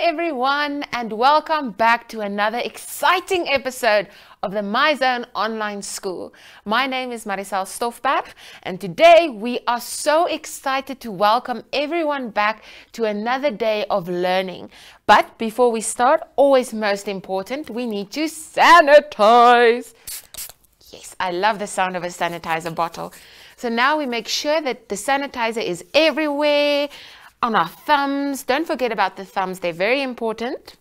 everyone, and welcome back to another exciting episode of the MyZone Online School. My name is Marisel Stoffberg, and today we are so excited to welcome everyone back to another day of learning. But before we start, always most important, we need to sanitize. Yes, I love the sound of a sanitizer bottle. So now we make sure that the sanitizer is everywhere, on our thumbs. Don't forget about the thumbs, they're very important.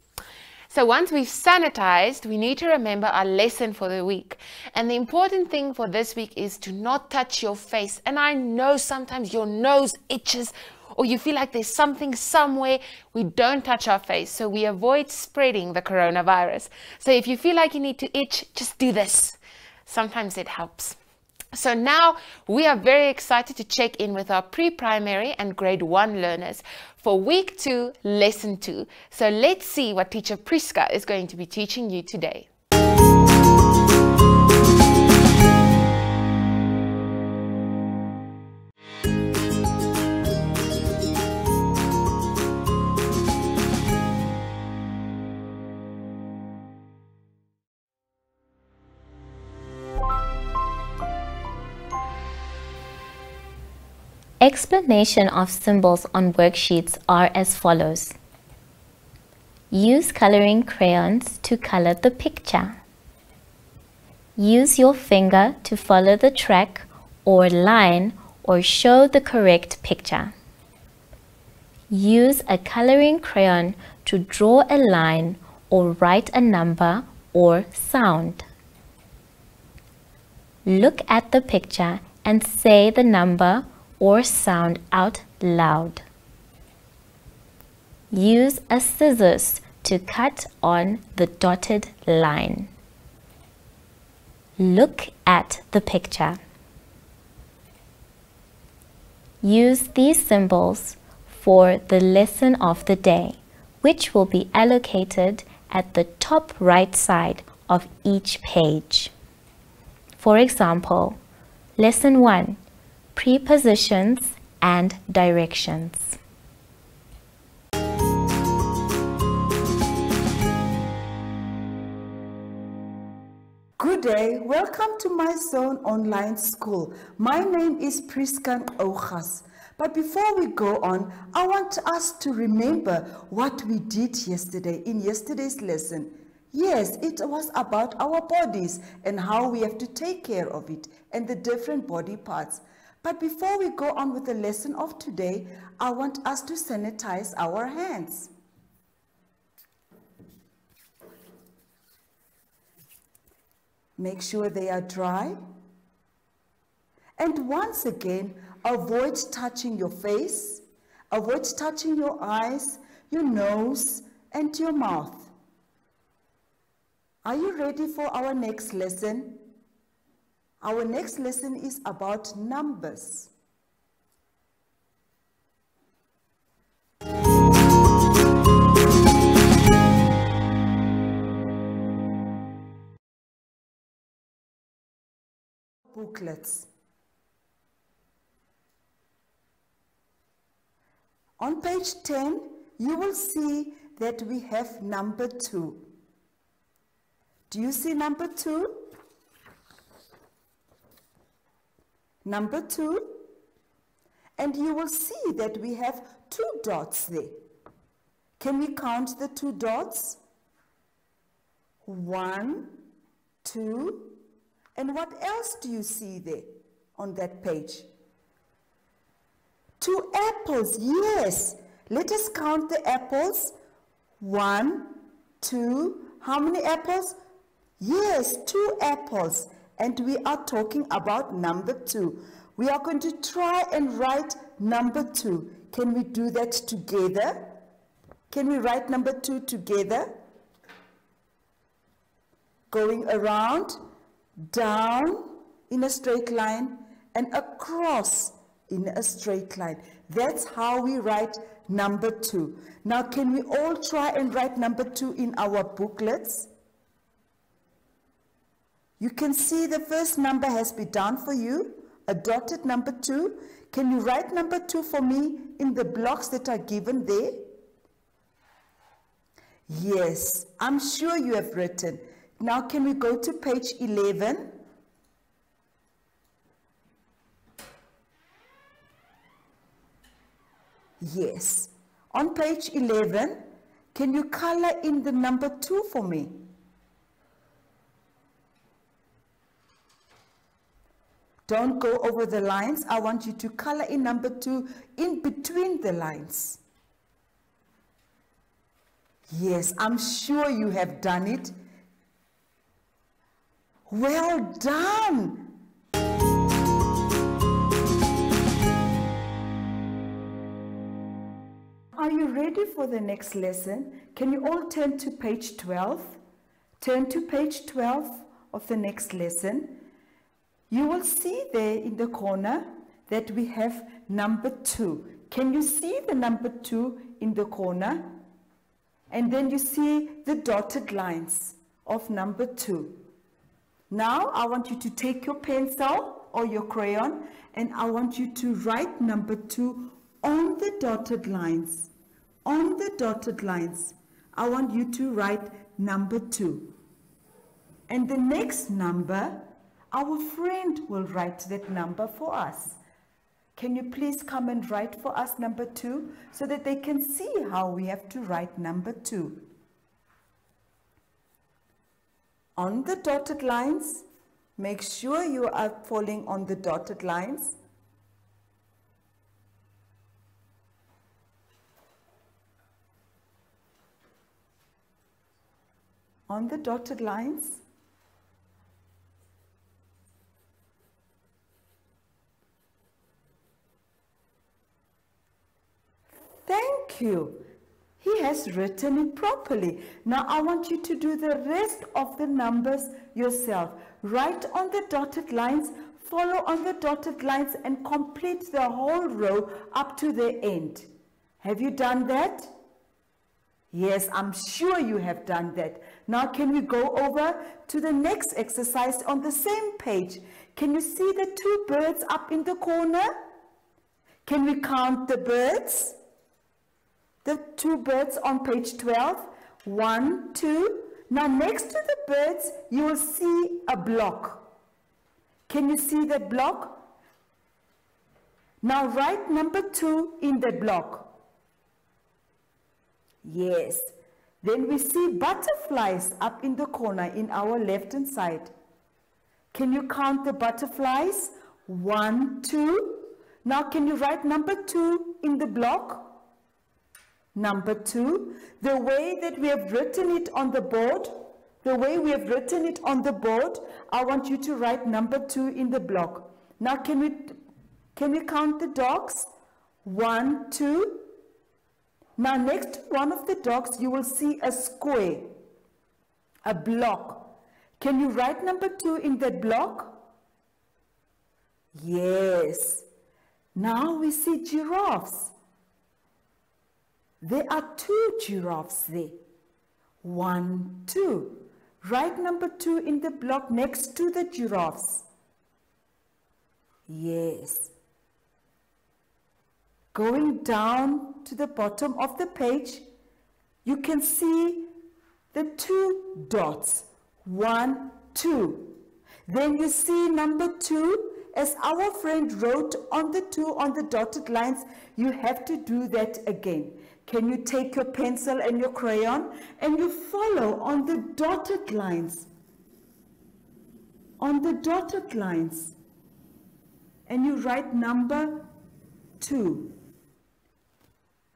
So once we've sanitized, we need to remember our lesson for the week. And the important thing for this week is to not touch your face. And I know sometimes your nose itches or you feel like there's something somewhere. We don't touch our face, so we avoid spreading the coronavirus. So if you feel like you need to itch, just do this. Sometimes it helps. So now we are very excited to check in with our pre-primary and grade 1 learners for week 2, lesson 2. So let's see what teacher Priska is going to be teaching you today. Explanation of symbols on worksheets are as follows. Use coloring crayons to color the picture. Use your finger to follow the track or line or show the correct picture. Use a coloring crayon to draw a line or write a number or sound. Look at the picture and say the number or sound out loud. Use a scissors to cut on the dotted line. Look at the picture. Use these symbols for the lesson of the day, which will be allocated at the top right side of each page. For example, lesson 1. Prepositions and directions. Good day, welcome to MyZone Online School. My name is Priska Ogas. But before we go on, I want us to remember what we did yesterday in yesterday's lesson. Yes, it was about our bodies and how we have to take care of it and the different body parts. But before we go on with the lesson of today, I want us to sanitize our hands. Make sure they are dry. And once again, avoid touching your face, avoid touching your eyes, your nose, and your mouth. Are you ready for our next lesson? Our next lesson is about numbers. Booklets. On page 10, you will see that we have number 2. Do you see number 2? Number 2, and you will see that we have 2 dots there. Can we count the 2 dots? 1, 2, and what else do you see there on that page? 2 apples, yes. Let us count the apples. 1, 2, how many apples? Yes, 2 apples. And we are talking about number 2. We are going to try and write number 2. Can we do that together? Can we write number 2 together? Going around, down in a straight line, and across in a straight line. That's how we write number 2. Now, can we all try and write number 2 in our booklets? You can see the first number has been done for you, a dotted number 2. Can you write number 2 for me in the blocks that are given there? Yes, I'm sure you have written. Now can we go to page 11? Yes. On page 11, can you color in the number 2 for me? Don't go over the lines. I want you to color in number 2 in between the lines. Yes, I'm sure you have done it. Well done. Are you ready for the next lesson? Can you all turn to page 12? Turn to page 12 of the next lesson. You will see there in the corner that we have number 2. Can you see the number 2 in the corner? And then you see the dotted lines of number 2. Now I want you to take your pencil or your crayon and I want you to write number 2 on the dotted lines. On the dotted lines, I want you to write number 2. And the next number, our friend will write that number for us. Can you please come and write for us number 2 so that they can see how we have to write number 2. On the dotted lines, make sure you are following on the dotted lines. On the dotted lines. Thank you. He has written it properly. Now I want you to do the rest of the numbers yourself. Write on the dotted lines, follow on the dotted lines and complete the whole row up to the end. Have you done that? Yes, I'm sure you have done that. Now can we go over to the next exercise on the same page? Can you see the 2 birds up in the corner? Can we count the birds? The 2 birds on page 12. 1, 2. Now next to the birds, you will see a block. Can you see that block? Now write number 2 in the block. Yes. Then we see butterflies up in the corner in our left hand side. Can you count the butterflies? 1, 2. Now can you write number 2 in the block? Number 2, the way that we have written it on the board, I want you to write number 2 in the block. Now can we count the dogs? 1, 2. Now next to one of the dogs you will see a square, a block. Can you write number 2 in that block? Yes. Now we see giraffes. There are 2 giraffes there. 1, 2. Write number 2 in the block next to the giraffes. Yes. Going down to the bottom of the page, you can see the 2 dots. 1, 2. Then you see number 2. As our friend wrote on the 2 on the dotted lines, you have to do that again. Can you take your pencil and your crayon and you follow on the dotted lines? On the dotted lines. And you write number 2.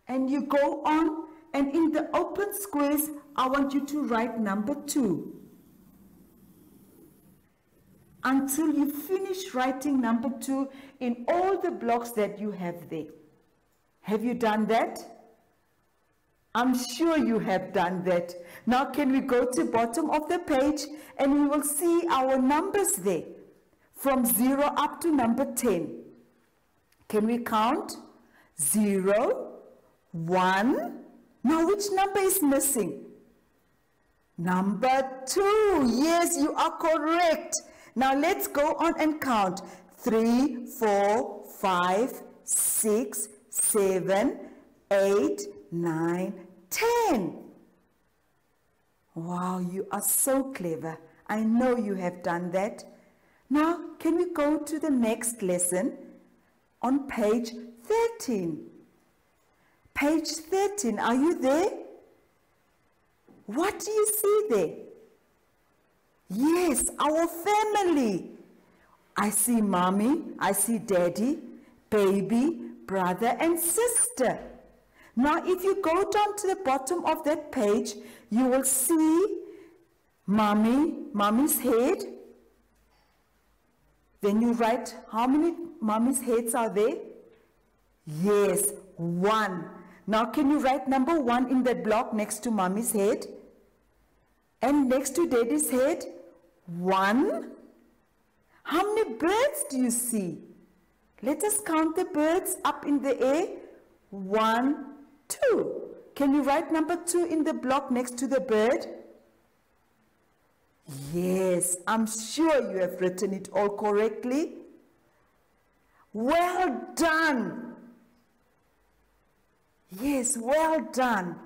And you go on, and in the open squares, I want you to write number 2. Until you finish writing number 2 in all the blocks that you have there. Have you done that? I'm sure you have done that. Now can we go to bottom of the page and we will see our numbers there from 0 up to number 10. Can we count? 0, 1. Now which number is missing? Number 2. Yes, you are correct. Now let's go on and count. 3, 4, 5, 6, 7, 8, 9, 10. Wow, you are so clever. I know you have done that. Now, can we go to the next lesson on page 13? Page 13, are you there? What do you see there? Yes, our family. I see mommy, I see daddy, baby, brother and sister. Now, if you go down to the bottom of that page, you will see mommy's head. Then you write how many mommy's heads are there? Yes, 1. Now, can you write number 1 in that block next to mommy's head? And next to daddy's head? 1. How many birds do you see? Let us count the birds up in the air. 1, 2. Can you write number 2 in the block next to the bird? Yes, I'm sure you have written it all correctly. Well done. Yes, well done.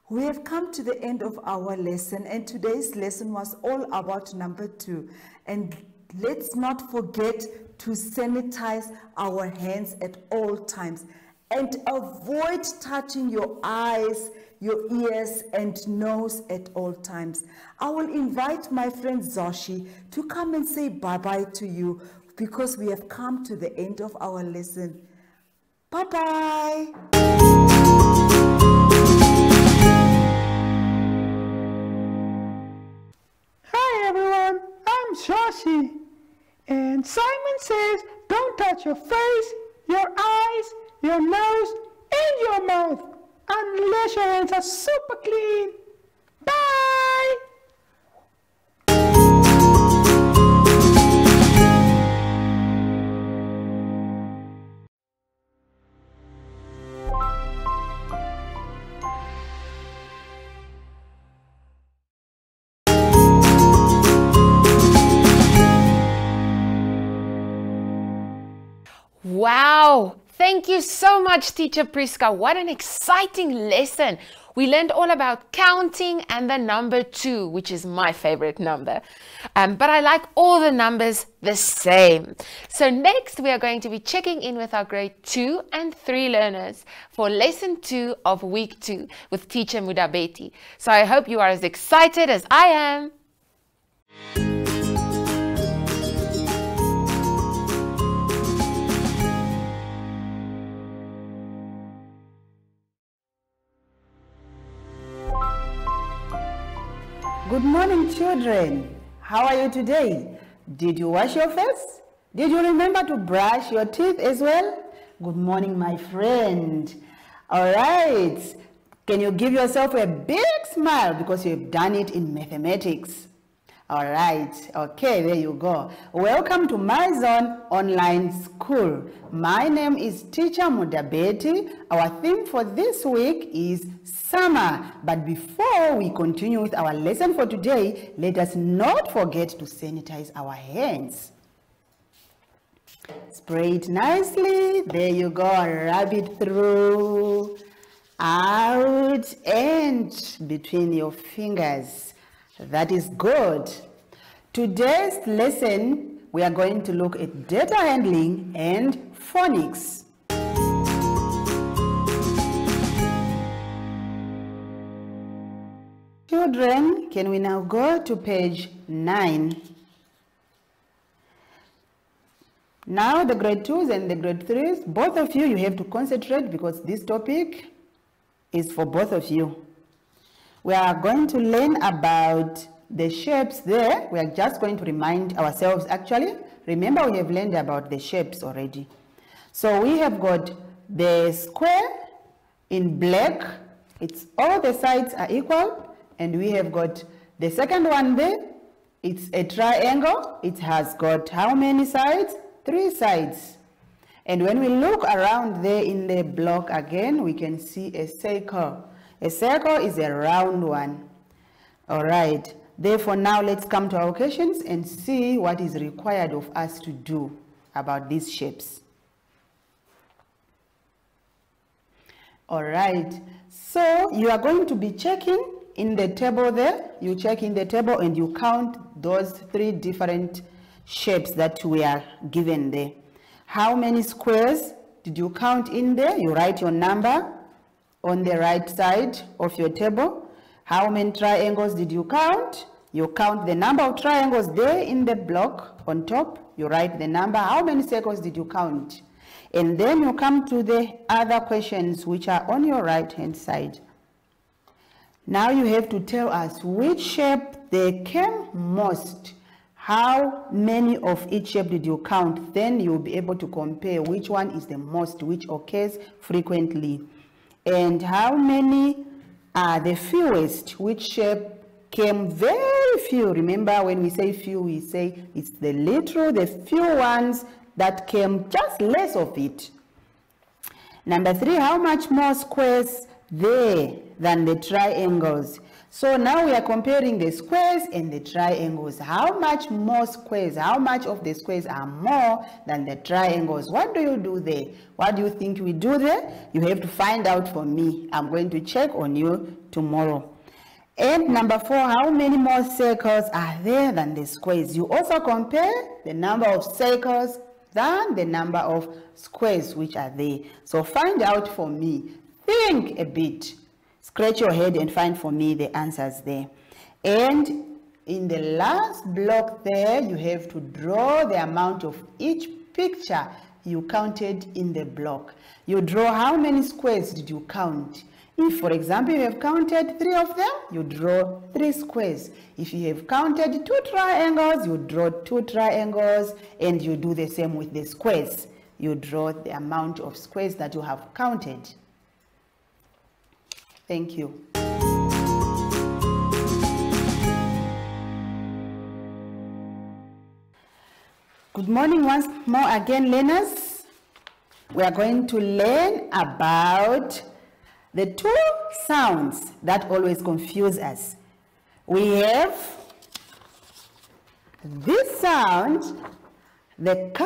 We have come to the end of our lesson, and today's lesson was all about number 2. And let's not forget to sanitize our hands at all times and avoid touching your eyes, your ears and nose at all times. I will invite my friend Zoshi to come and say bye-bye to you because we have come to the end of our lesson. Bye-bye. Hi everyone, I'm Zoshi. And Simon says don't touch your face, your eyes, your nose, and your mouth unless your hands are super clean. Bye! Wow! Thank you so much, Teacher Priska. What an exciting lesson. We learned all about counting and the number 2, which is my favorite number. But I like all the numbers the same. So next we are going to be checking in with our grade 2 and 3 learners for lesson 2 of week 2 with Teacher Mudabeti. So I hope you are as excited as I am. Good morning, children. How are you today? Did you wash your face? Did you remember to brush your teeth as well? Good morning, my friend. All right. Can you give yourself a big smile because you've done it in mathematics? All right. Okay, there you go. Welcome to MyZone Online School. My name is Teacher Mudabeti. Our theme for this week is summer. But before we continue with our lesson for today, let us not forget to sanitize our hands. Spray it nicely. There you go. Rub it through, out, and between your fingers. That is good. Today's lesson, we are going to look at data handling and phonics. Children, can we now go to page 9? Now the grade 2s and the grade 3s, both of you have to concentrate because this topic is for both of you. We are going to learn about the shapes there. We are just going to remind ourselves actually. Remember, we have learned about the shapes already. So we have got the square in black. It's all the sides are equal. And we have got the second one there. It's a triangle. It has got how many sides? 3 sides. And when we look around there in the block again, we can see a circle. A circle is a round one. All right. Therefore, now let's come to our questions and see what is required of us to do about these shapes. All right. So you are going to be checking in the table there. You check in the table and you count those 3 different shapes that we are given there. How many squares did you count in there? You write your number on the right side of your table. How many triangles did you count? You count the number of triangles there in the block on top. You write the number. How many circles did you count? And then you come to the other questions which are on your right hand side. Now you have to tell us which shape they came most. How many of each shape did you count? Then you'll be able to compare which one is the most, which occurs frequently. And how many are the fewest, which shape came very few. Remember, when we say few, we say it's the little, the few ones that came just less of it. Number 3, how much more squares there than the triangles? So now we are comparing the squares and the triangles. How much more squares, how much of the squares are more than the triangles? What do you do there? What do you think we do there? You have to find out for me. I'm going to check on you tomorrow. And number 4, how many more circles are there than the squares? You also compare the number of circles than the number of squares which are there. So find out for me. Think a bit. Scratch your head and find for me the answers there. And in the last block there, you have to draw the amount of each picture you counted in the block. You draw how many squares did you count. If, for example, you have counted 3 of them, you draw 3 squares. If you have counted 2 triangles, you draw 2 triangles, and you do the same with the squares. You draw the amount of squares that you have counted. Thank you. Good morning once more again, learners. We are going to learn about the 2 sounds that always confuse us. We have this sound, the k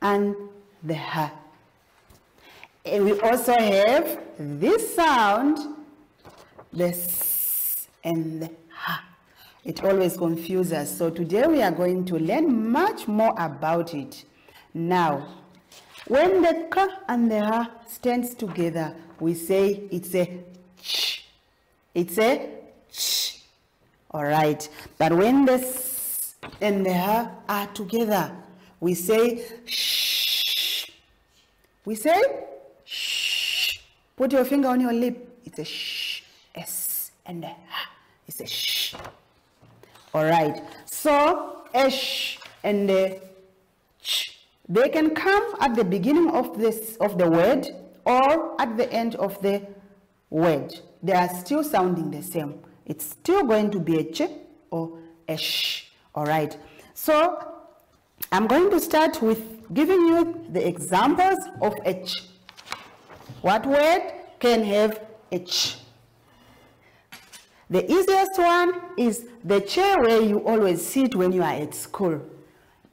and the h. And we also have this sound, the s and the h. It always confuses us. So today we are going to learn much more about it. Now, when the k and the h stands together, we say it's a ch. It's a ch. All right. But when the s and the h are together, we say sh. We say sh. Put your finger on your lip. It's a sh. S and the h. It's a sh. All right. So a sh and the ch, they can come at the beginning of the word or at the end of the word. They are still sounding the same. It's still going to be a ch or a sh. All right. So I'm going to start with giving you the examples of a ch. What word can have a ch? The easiest one is the chair where you always sit when you are at school.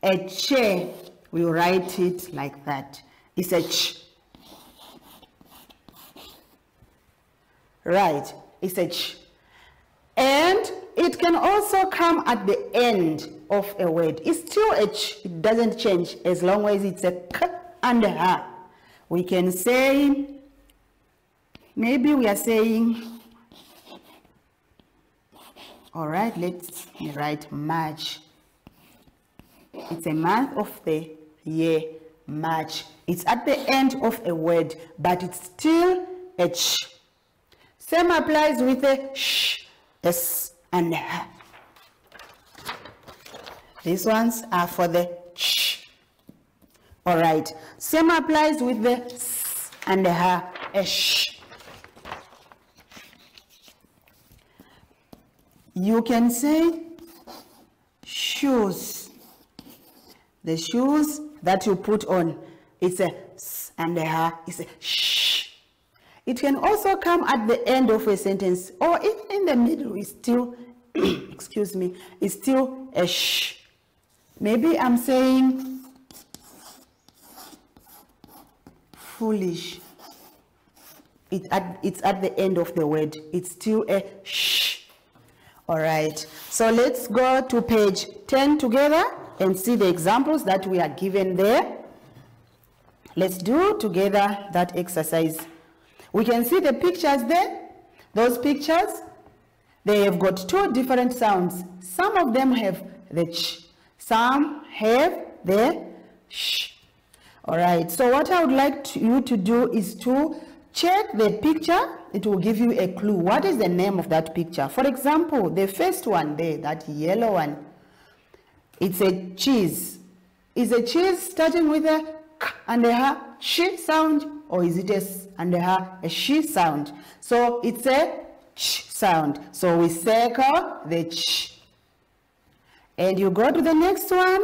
A chair, we write it like that. It's a ch. Right, it's a ch. And it can also come at the end of a word. It's still a ch. It doesn't change as long as it's a k and a h. We can say, maybe we are saying, all right, let's write March. It's a month of the year, March. It's at the end of a word, but it's still a ch. Same applies with the sh, s, and h. These ones are for the ch. All right. Same applies with the s and the h, a sh. You can say shoes. The shoes that you put on, it's a s and a h, it's a sh. It can also come at the end of a sentence or even in the middle. It's still, excuse me, it's still a sh. Maybe I'm saying foolish. it's at the end of the word. It's still a sh. All right. So let's go to page 10 together and see the examples that we are given there. Let's do together that exercise. We can see the pictures there. Those pictures, they have got two different sounds. Some of them have the ch. Some have the sh. All right. So what I would like you to do is to check the picture. It will give you a clue. What is the name of that picture? For example, the first one there, that yellow one, it's a cheese. Is a cheese starting with a k and a sh sound, or is it a s and a sh sound? So it's a ch sound. So we circle the ch. And you go to the next one.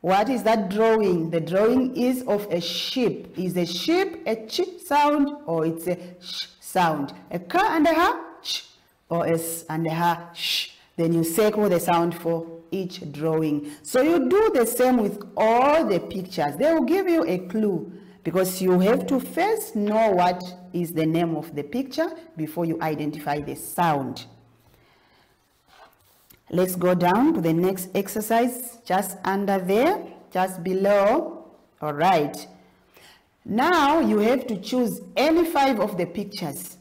What is that drawing? The drawing is of a sheep. Is a sheep a ch sound, or it's a sh sound? A k and a ch, or a s and a sh. Then you circle the sound for each drawing. So you do the same with all the pictures. They will give you a clue, because you have to first know what is the name of the picture before you identify the sound. Let's go down to the next exercise, just under there, just below. All right. Now you have to choose any 5 of the pictures.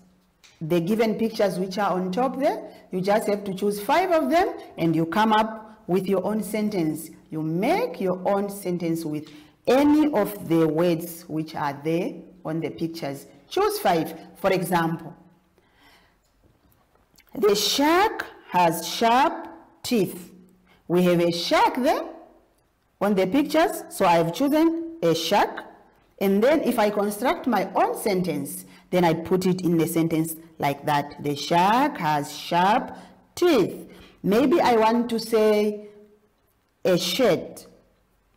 The given pictures which are on top there, you just have to choose 5 of them, and you come up with your own sentence. You make your own sentence with any of the words which are there on the pictures. Choose 5. For example, the shark has sharp teeth. We have a shark there on the pictures, so I've chosen a shark. And then if I construct my own sentence, then I put it in the sentence like that. The shark has sharp teeth. Maybe I want to say a shirt.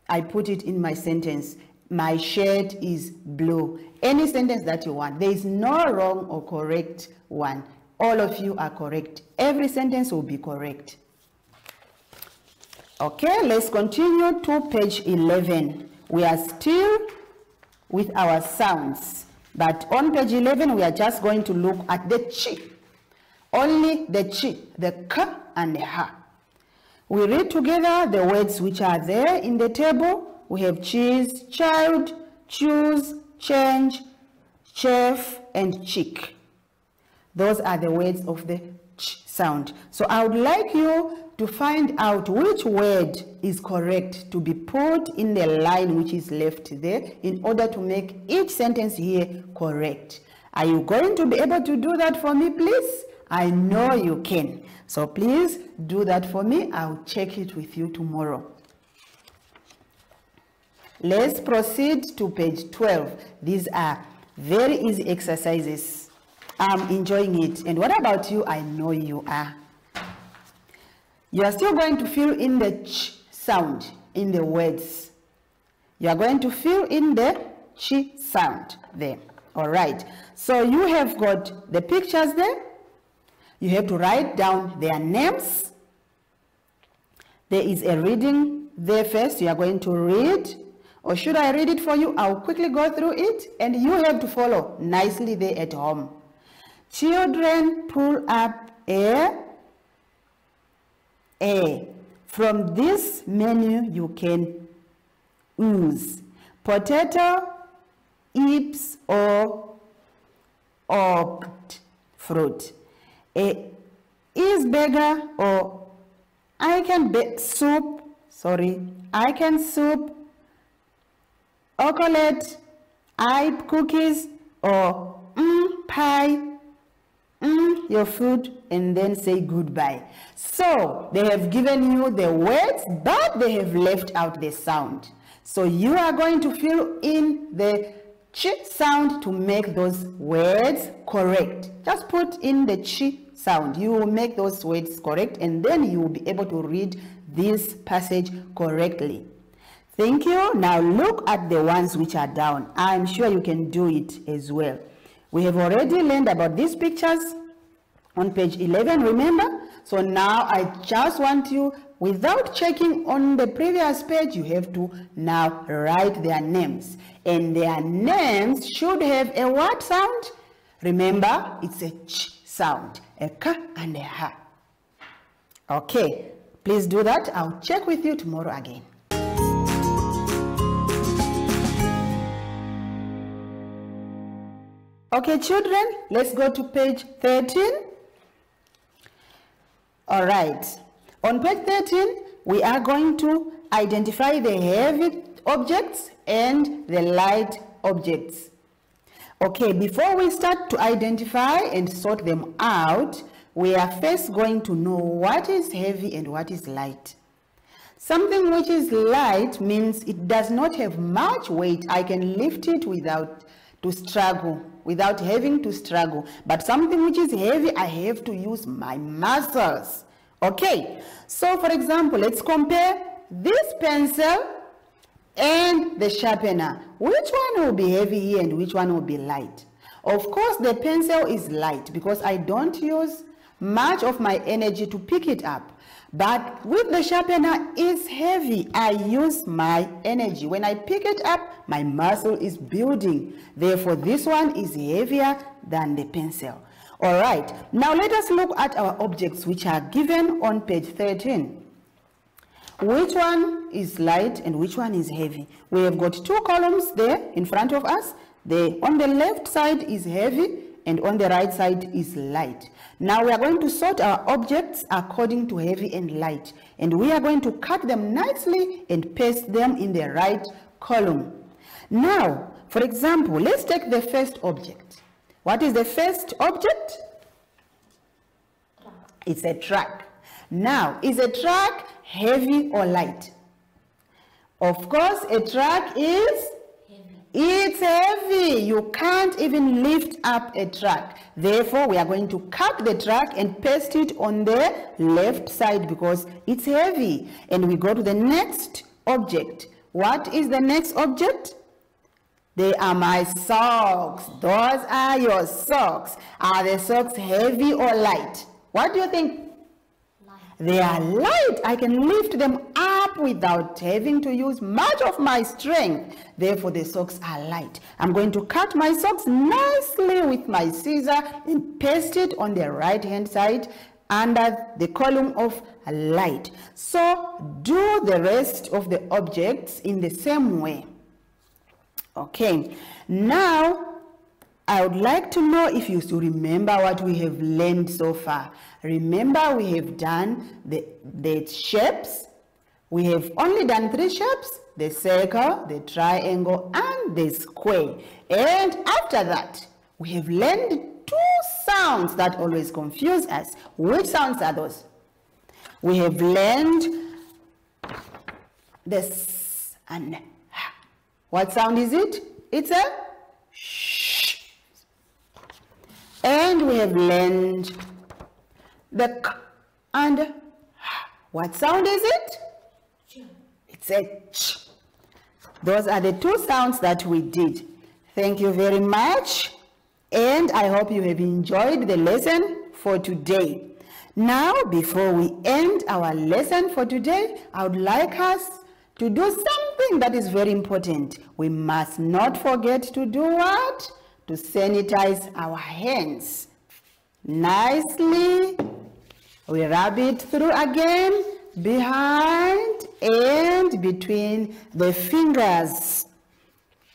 I put it in my sentence. My shirt is blue. Any sentence that you want. There is no wrong or correct one. All of you are correct. Every sentence will be correct. Okay, let's continue to page 11. We are still with our sounds, but on page 11 we are just going to look at the chi. Only the chi, the k and the ha. We read together the words which are there in the table. We have cheese, child, choose, change, chef, and chick. Those are the words of the ch sound. So I would like you to find out which word is correct to be put in the line which is left there in order to make each sentence here correct. Are you going to be able to do that for me, please? I know you can. So please do that for me. I'll check it with you tomorrow. Let's proceed to page 12. These are very easy exercises. I'm enjoying it. And what about you? I know you are. You are still going to fill in the ch sound in the words. You are going to fill in the chi sound there. All right. So you have got the pictures there. You have to write down their names. There is a reading there first. You are going to read. Or should I read it for you? I'll quickly go through it and you have to follow nicely there at home. Children pull up a. From this menu you can use potato, eats, or opt fruit. Is burger, or I can bake soup, I can soup, chocolate, cookies, or pie, your food, and then say goodbye. So they have given you the words, but they have left out the sound. So you are going to fill in the ch sound to make those words correct. Just put in the ch sound. You will make those words correct, and then you will be able to read this passage correctly. Thank you. Now look at the ones which are down. I'm sure you can do it as well. We have already learned about these pictures on page 11, remember? So now I just want you, without checking on the previous page, you have to now write their names. and their names should have a what sound? Remember, it's a ch sound, a k and a h. Okay, please do that. I'll check with you tomorrow again. Okay, children, let's go to page 13. All right, on page 13, we are going to identify the heavy objects and the light objects. Okay, before we start to identify and sort them out, we are first going to know what is heavy and what is light. Something which is light means it does not have much weight. I can lift it without having to struggle. But something which is heavy, I have to use my muscles. Okay, so for example, let's compare this pencil and the sharpener. Which one will be heavy here and which one will be light? Of course, the pencil is light because I don't use much of my energy to pick it up. But with the sharpener, it's heavy. I use my energy. When I pick it up, my muscle is building. Therefore, this one is heavier than the pencil. All right, now let us look at our objects which are given on page 13. Which one is light and which one is heavy? We have got two columns there in front of us. On the left side is heavy and on the right side is light. Now we are going to sort our objects according to heavy and light, and we are going to cut them nicely and paste them in the right column. Now, for example, let's take the first object. What is the first object? It's a truck. Now, is a truck heavy or light? Of course, a truck is it's heavy. You can't even lift up a truck. Therefore, we are going to cut the truck and paste it on the left side because it's heavy. And we go to the next object. What is the next object? They are my socks. Those are your socks. Are the socks heavy or light? What do you think? They are light. I can lift them up without having to use much of my strength. Therefore, the socks are light. I'm going to cut my socks nicely with my scissor and paste it on the right-hand side under the column of light. So, do the rest of the objects in the same way. Okay. Now, I would like to know if you still remember what we have learned so far. Remember, we have done the shapes. We have only done 3 shapes: the circle, the triangle, and the square. And after that, we have learned 2 sounds that always confuse us. Which sounds are those? We have learned the s and h. What sound is it? It's a sh. And we have learned the k and h. What sound is it? It's a ch. Those are the 2 sounds that we did. Thank you very much. And I hope you have enjoyed the lesson for today. Now, before we end our lesson for today, I would like us to do something that is very important. We must not forget to do what? To sanitize our hands. Nicely, we rub it through again, behind and between the fingers.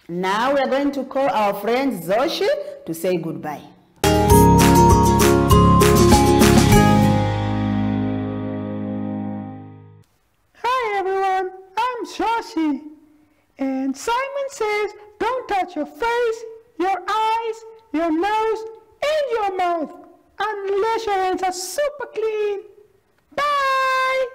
Now we are going to call our friend Zoshi to say goodbye. Hi everyone, I'm Shoshi. And Simon says don't touch your face, your eyes, your nose, and your mouth unless your hands are super clean. Bye!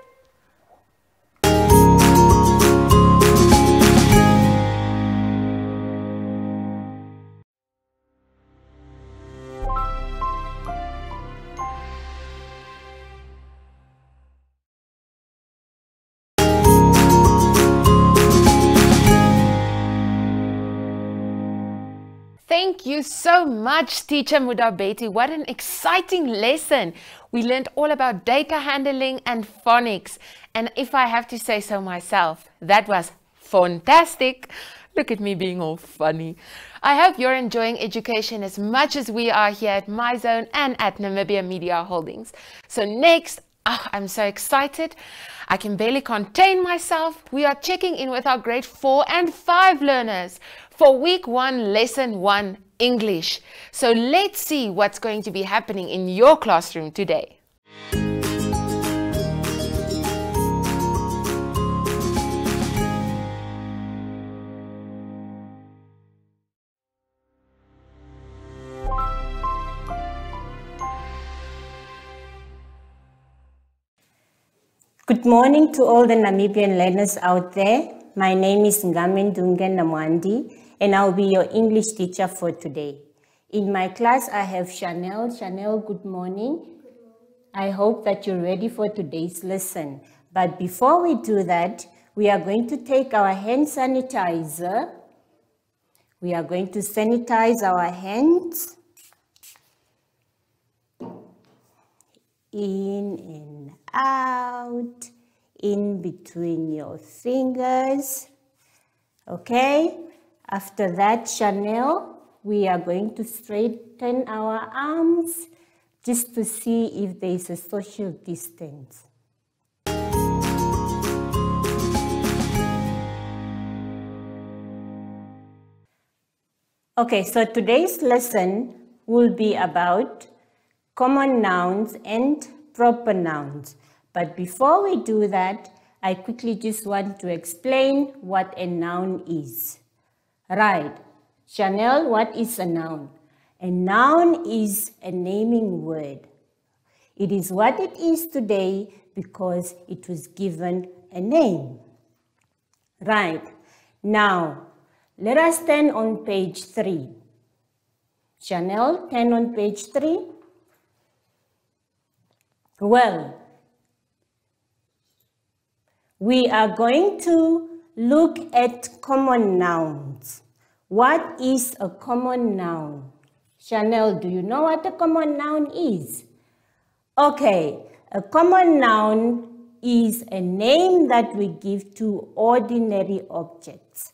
Thank you so much, Teacher Mudabeti. What an exciting lesson. We learned all about data handling and phonics. And if I have to say so myself, that was fantastic. Look at me being all funny. I hope you're enjoying education as much as we are here at MyZone and at Namibia Media Holdings. So next, I'm so excited. I can barely contain myself. We are checking in with our grade 4 and 5 learners for week 1, lesson 1, English. So let's see what's going to be happening in your classroom today. Good morning to all the Namibian learners out there. My name is Ngamendunge Namwandi and I'll be your English teacher for today. In my class, I have Chanel. Chanel, good morning. Good morning. I hope that you're ready for today's lesson. But before we do that, we are going to take our hand sanitizer. We are going to sanitize our hands. In and out, in between your fingers. Okay, after that, Chanel, we are going to straighten our arms just to see if there is a social distance. Okay, so today's lesson will be about common nouns and proper nouns. But before we do that, I quickly just want to explain what a noun is. Right. Chanel, what is a noun? A noun is a naming word. It is what it is today because it was given a name. Right. Now, let us turn on page 3. Chanel, turn on page 3. Well, we are going to look at common nouns. What is a common noun? Chanel, do you know what a common noun is? Okay, a common noun is a name that we give to ordinary objects.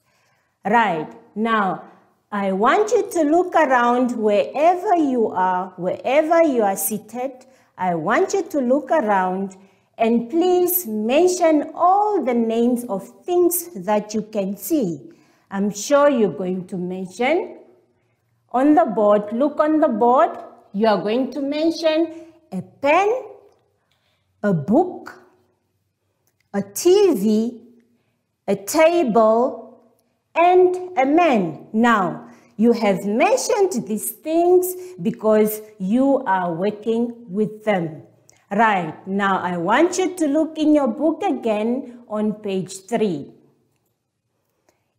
Right, now I want you to look around wherever you are seated. I want you to look around and please mention all the names of things that you can see. I'm sure you're going to mention on the board. Look on the board. You are going to mention a pen, a book, a TV, a table, and a man. Now, you have mentioned these things because you are working with them. Right, now I want you to look in your book again on page 3.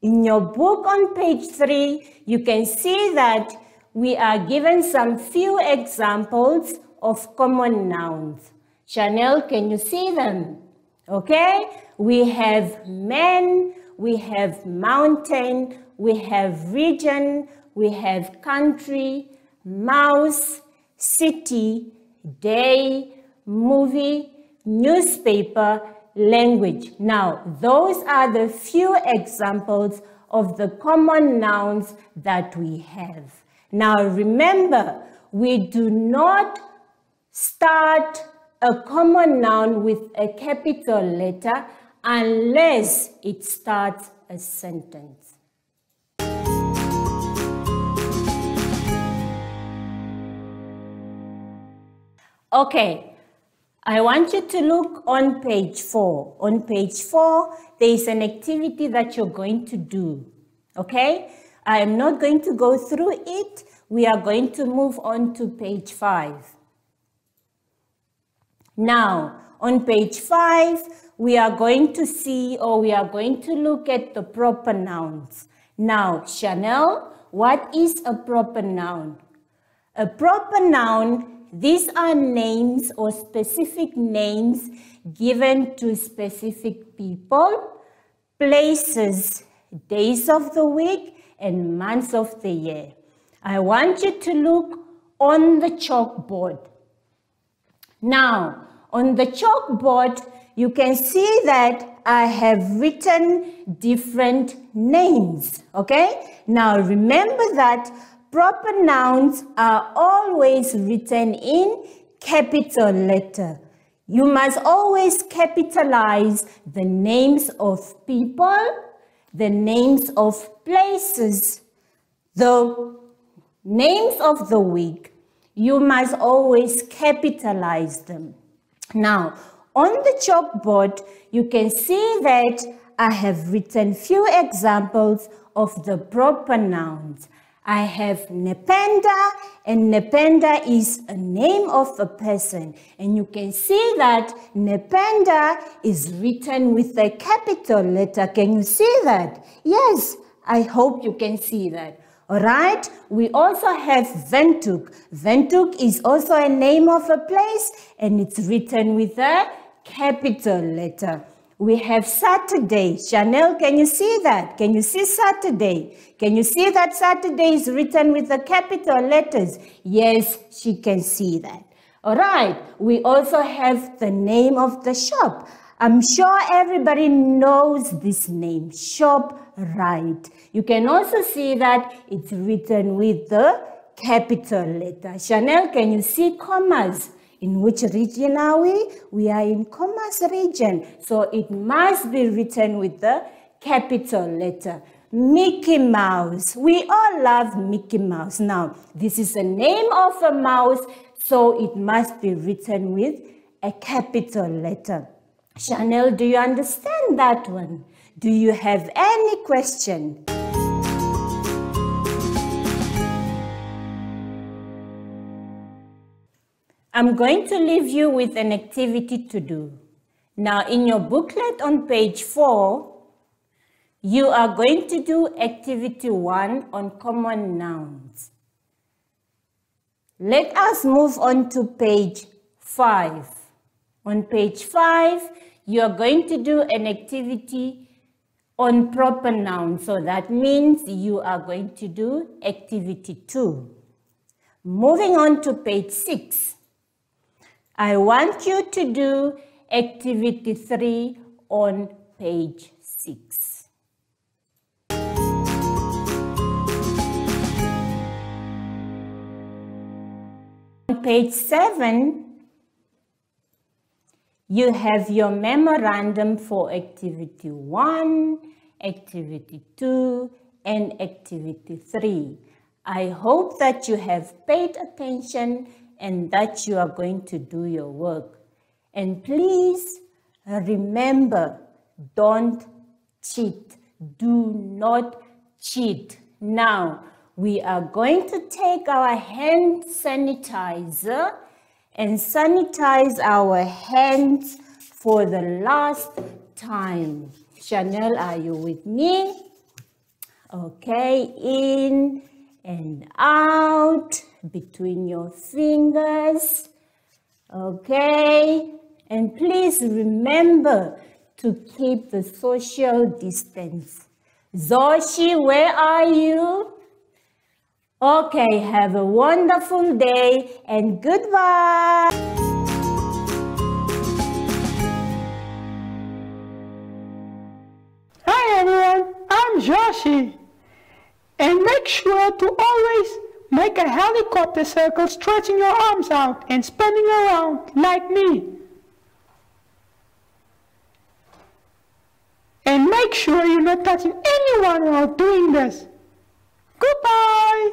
In your book on page 3, you can see that we are given some few examples of common nouns. Chanel, can you see them? Okay, we have man, we have mountain, we have region, we have country, mouse, city, day, movie, newspaper, language. Now, those are the few examples of the common nouns that we have. Now, remember, we do not start a common noun with a capital letter unless it starts a sentence. Okay, I want you to look on page 4. On page 4, there is an activity that you're going to do. Okay, I am not going to go through it. We are going to move on to page 5. Now, on page 5, we are going to see, or we are going to look at the proper nouns. Now, Chanel, what is a proper noun? A proper noun, these are names or specific names given to specific people, places, days of the week, and months of the year. I want you to look on the chalkboard. Now, on the chalkboard, you can see that I have written different names, okay? Now remember that proper nouns are always written in capital letter. You must always capitalize the names of people, the names of places, the names of the week. You must always capitalize them. Now, on the chalkboard, you can see that I have written few examples of the proper nouns. I have Nependa, and Nependa is a name of a person. And you can see that Nependa is written with a capital letter. Can you see that? Yes, I hope you can see that. All right, we also have Windhoek. Windhoek is also a name of a place, and it's written with a capital letter. We have Saturday. Chanel, can you see that? Can you see Saturday? Can you see that Saturday is written with the capital letters? Yes, she can see that. All right, we also have the name of the shop. I'm sure everybody knows this name, ShopRite. You can also see that it's written with the capital letter. Chanel, can you see commas? In which region are we? We are in commas region. So it must be written with the capital letter. Mickey Mouse. We all love Mickey Mouse. Now, this is a name of a mouse, so it must be written with a capital letter. Chanel, do you understand that one? Do you have any question? I'm going to leave you with an activity to do. Now, in your booklet on page 4, you are going to do activity 1 on common nouns. Let us move on to page 5. On page 5, you are going to do an activity on proper nouns. So that means you are going to do activity 2. Moving on to page 6. I want you to do activity 3 on page 6. On page 7, you have your memorandum for activity 1, activity 2, and activity 3. I hope that you have paid attention and that you are going to do your work. And please remember, don't cheat. Do not cheat. Now, we are going to take our hand sanitizer and sanitize our hands for the last time. Chanel, are you with me? Okay, in and out between your fingers. Okay, and please remember to keep the social distance. Zoshi, where are you? Okay, have a wonderful day and goodbye. Hi everyone, I'm Joshi. And make sure to always make a helicopter circle, stretching your arms out and spinning around like me. And make sure you're not touching anyone while doing this. Goodbye!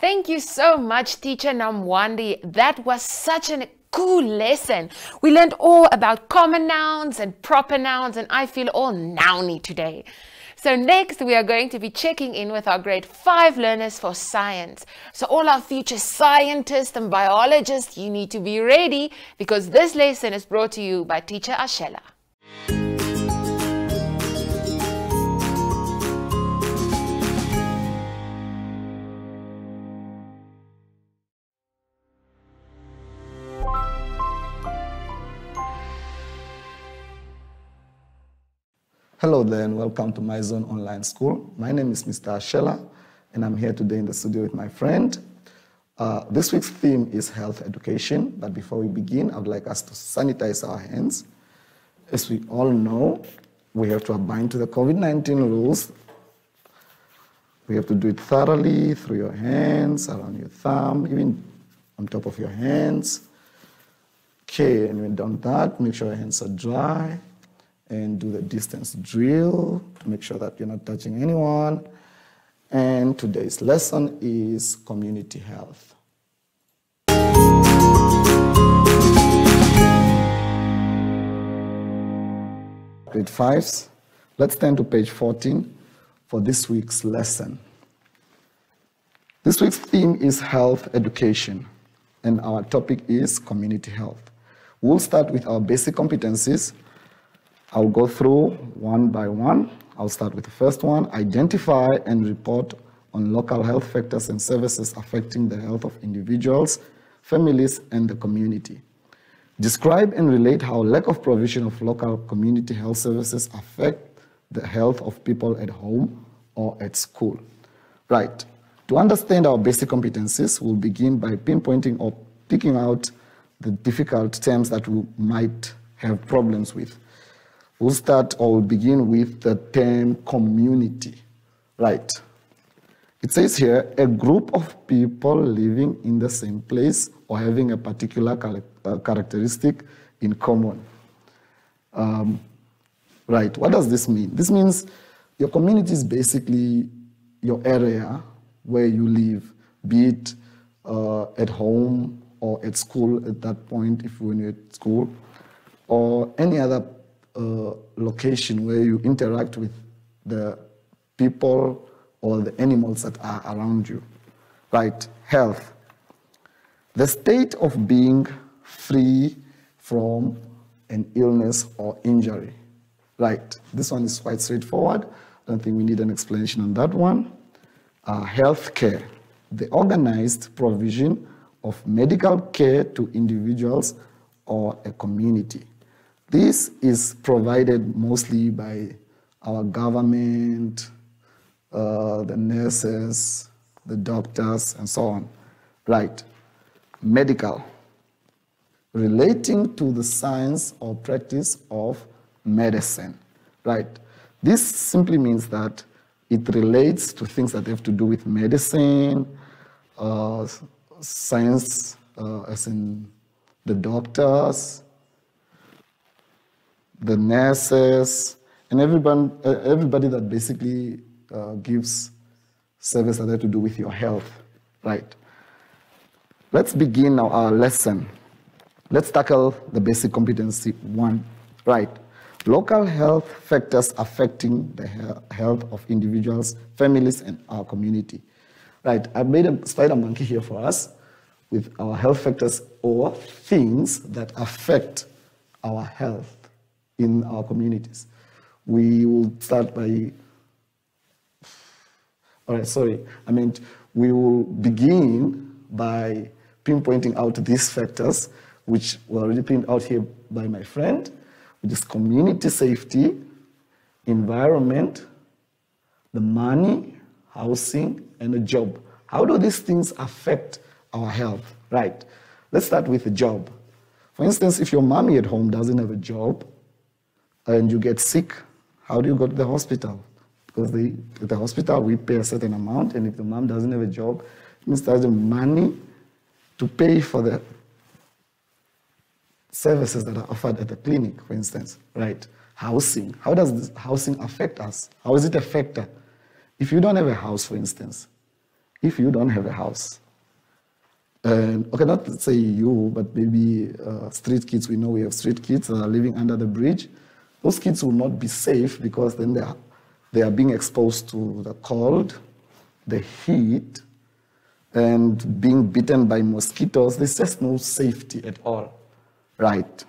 Thank you so much, Teacher Namwandi. That was such a cool lesson. We learned all about common nouns and proper nouns, and I feel all nouny today. So next, we are going to be checking in with our grade 5 learners for science. So all our future scientists and biologists, you need to be ready because this lesson is brought to you by Teacher Ashela. Hello there and welcome to My Zone Online School. My name is Mr. Ashela and I'm here today in the studio with my friend. This week's theme is health education, but before we begin, I would like us to sanitize our hands. As we all know, we have to abide to the COVID-19 rules. We have to do it thoroughly through your hands, around your thumb, even on top of your hands. Okay, and when done that, make sure your hands are dry. And do the distance drill to make sure that you're not touching anyone. And today's lesson is community health. Grade 5s, let's turn to page 14 for this week's lesson. This week's theme is health education, and our topic is community health. We'll start with our basic competencies. I'll go through one by one. I'll start with the first one. Identify and report on local health factors and services affecting the health of individuals, families, and the community. Describe and relate how lack of provision of local community health services affect the health of people at home or at school. Right. To understand our basic competencies, we'll begin by pinpointing or picking out the difficult terms that we might have problems with. We'll start or we'll begin with the term community. Right. It says here, a group of people living in the same place or having a particular characteristic in common. Right. What does this mean? This means your community is basically your area where you live, be it at home or at school at that point, if you're at school, or any other location where you interact with the people or the animals that are around you. Right, health. The state of being free from an illness or injury. Right, this one is quite straightforward. I don't think we need an explanation on that one. Health care. The organized provision of medical care to individuals or a community. This is provided mostly by our government, the nurses, the doctors, and so on. Right. Medical. Relating to the science or practice of medicine. Right. This simply means that it relates to things that have to do with medicine, science, as in the doctors, the nurses, and everybody that basically gives service that have to do with your health, right? Let's begin now our lesson. Let's tackle the basic competency 1, right? Local health factors affecting the health of individuals, families, and our community. Right, I've made a spider monkey here for us with our health factors or things that affect our health in our communities. We will start by, we will begin by pinpointing out these factors, which were already pinned out here by my friend, which is community safety, environment, the money, housing, and a job. How do these things affect our health? Right. Let's start with a job. For instance, if your mommy at home doesn't have a job and you get sick, how do you go to the hospital? Because at the hospital, we pay a certain amount, and if the mom doesn't have a job, it means there's the money to pay for the services that are offered at the clinic, for instance. Right. Housing. How does this housing affect us? How is it a factor? If you don't have a house, for instance, if you don't have a house, okay, not to say you, but maybe street kids, we know we have street kids that are living under the bridge. Those kids will not be safe because then they are being exposed to the cold, the heat, and being bitten by mosquitoes. There's just no safety at all. Right.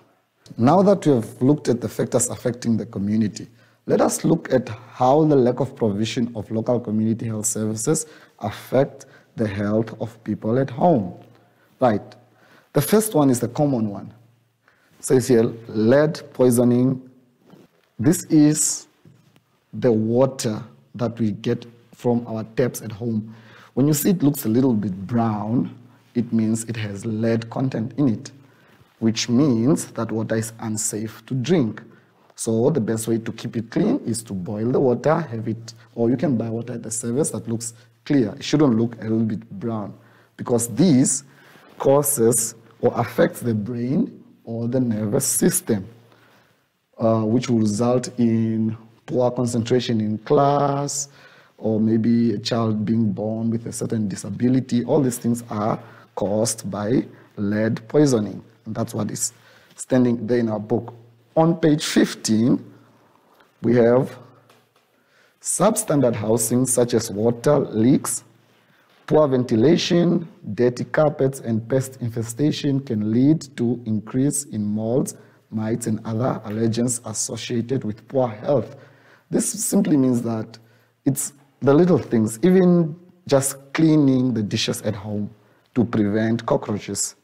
Now that we have looked at the factors affecting the community, let us look at how the lack of provision of local community health services affect the health of people at home. Right. The first one is the common one. It says here, lead poisoning. This is the water that we get from our taps at home. When you see it looks a little bit brown, it means it has lead content in it, which means that water is unsafe to drink. So the best way to keep it clean is to boil the water, have it, or you can buy water at the service that looks clear. It shouldn't look a little bit brown, because this causes or affects the brain or the nervous system, which will result in poor concentration in class, or maybe a child being born with a certain disability. All these things are caused by lead poisoning. And that's what is standing there in our book. On page 15, we have substandard housing such as water leaks, poor ventilation, dirty carpets, and pest infestation can lead to increase in molds, mites, and other allergens associated with poor health. This simply means that it's the little things, even just cleaning the dishes at home to prevent cockroaches.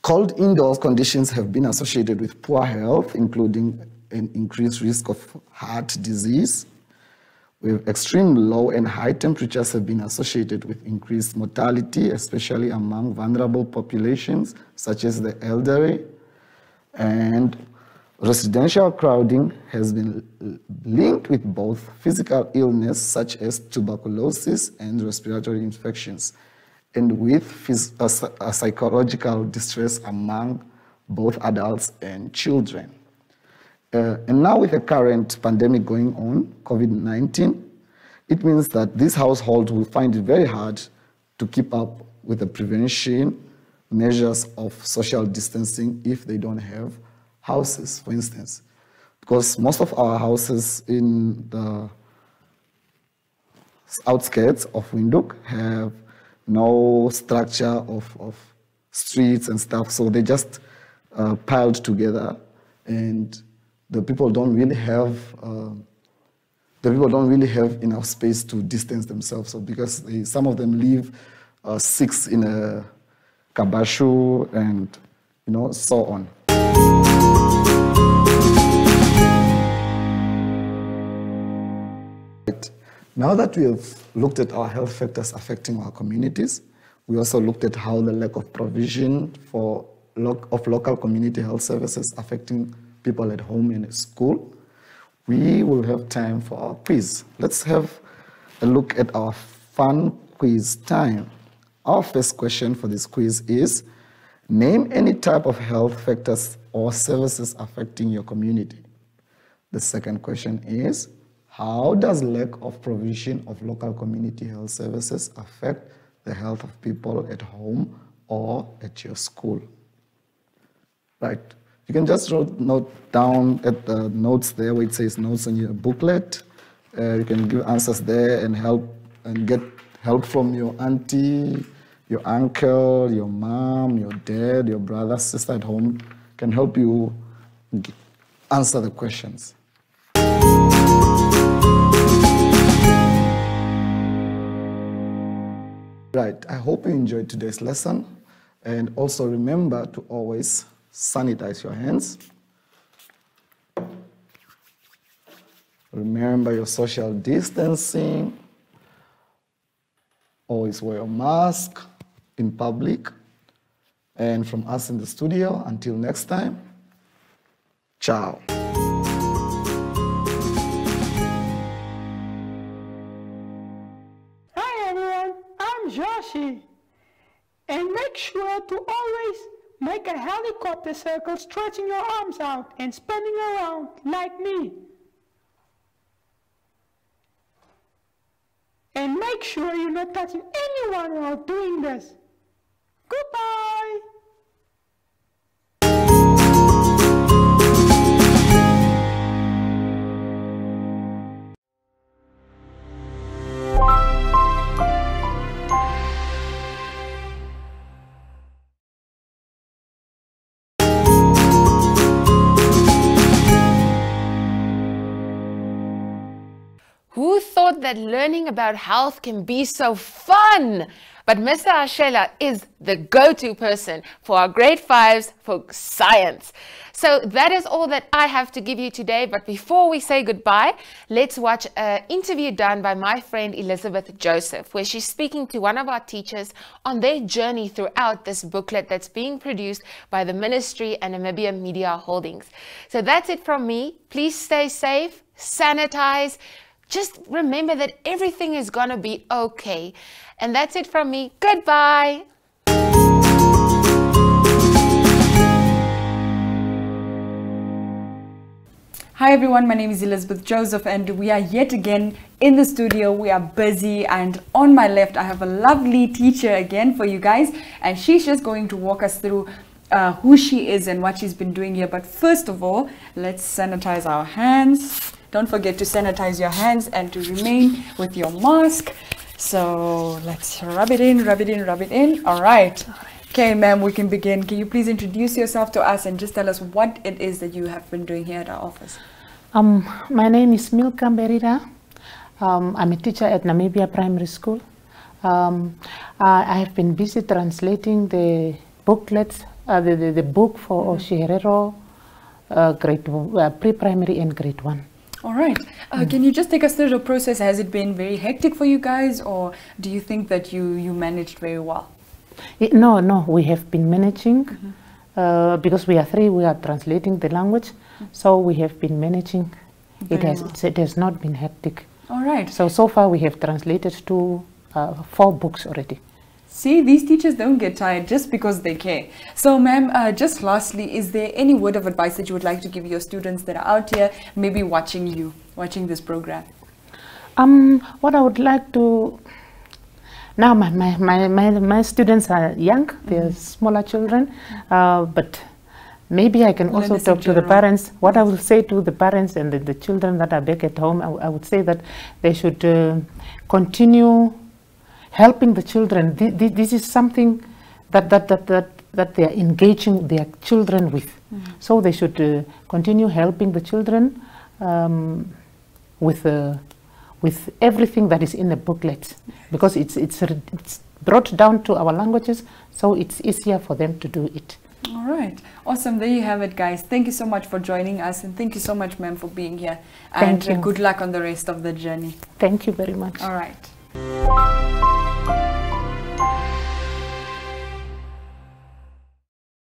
Cold indoor conditions have been associated with poor health, including an increased risk of heart disease. With extreme low and high temperatures have been associated with increased mortality, especially among vulnerable populations, such as the elderly. And residential crowding has been linked with both physical illness, such as tuberculosis and respiratory infections, and with psychological distress among both adults and children. And now with the current pandemic going on, COVID-19, it means that these households will find it very hard to keep up with the prevention measures of social distancing if they don't have houses, for instance. Because most of our houses in the outskirts of Windhoek have no structure of streets and stuff, so they just piled together, and the people don't really have enough space to distance themselves. So because some of them live 6 in a kabashu, and so on. Now that we have looked at our health factors affecting our communities, we also looked at how the lack of provision of local community health services affecting people at home and at school. We will have time for our quiz. Let's have a look at our fun quiz time. Our first question for this quiz is, name any type of health factors or services affecting your community. The second question is, how does lack of provision of local community health services affect the health of people at home or at your school? Right. You can just note down at the notes there where it says notes on your booklet. You can give answers there and get help from your auntie, your uncle, your mom, your dad, your brother, sister at home can help you answer the questions. Right, I hope you enjoyed today's lesson, and also remember to always sanitize your hands. Remember your social distancing. Always wear a mask in public. And from us in the studio, until next time, ciao. Joshi, and make sure to always make a helicopter circle, stretching your arms out and spinning around like me. And make sure you're not touching anyone while doing this. Goodbye. Who thought love that learning about health can be so fun. But Mr. Ashela is the go-to person for our grade 5s for science. So that is all that I have to give you today. But before we say goodbye, let's watch an interview done by my friend Elizabeth Joseph, where she's speaking to one of our teachers on their journey throughout this booklet that's being produced by the Ministry and Namibia Media Holdings. So that's it from me. Please stay safe, sanitize. Just remember that everything is gonna be okay. And that's it from me. Goodbye. Hi everyone, my name is Elizabeth Joseph and we are yet again in the studio. We are busy, and on my left I have a lovely teacher again for you guys, and she's just going to walk us through who she is and what she's been doing here. But first of all, let's sanitize our hands. Don't forget to sanitize your hands and to remain with your mask. So let's rub it in, rub it in, rub it in. All right. Okay, ma'am, we can begin. Can you please introduce yourself to us and just tell us what it is that you have been doing here at our office? My name is Milka Mberira. I'm a teacher at Namibia Primary School. I have been busy translating the booklets, the book for Oshirero, pre-primary and grade 1. All right. Can you just take us through the process? Has it been very hectic for you guys, or do you think that you managed very well? No, we have been managing because we are 3, we are translating the language, so we have been managing. It has not been hectic. All right. So far we have translated 4 books already. See, these teachers don't get tired just because they care. So ma'am, just lastly, is there any word of advice that you would like to give your students that are out here, maybe watching this program? What I would like to... Now my students are young, they're smaller children, but maybe I can also talk to the parents. What I will say to the parents and the children that are back at home, I would say that they should continue helping the children. This is something that they are engaging their children with. So they should continue helping the children with everything that is in the booklet, because it's brought down to our languages, so it's easier for them to do it. All right, awesome. There you have it, guys. Thank you so much for joining us, and thank you so much, ma'am, for being here. Thank you. Good luck on the rest of the journey. Thank you very much. All right.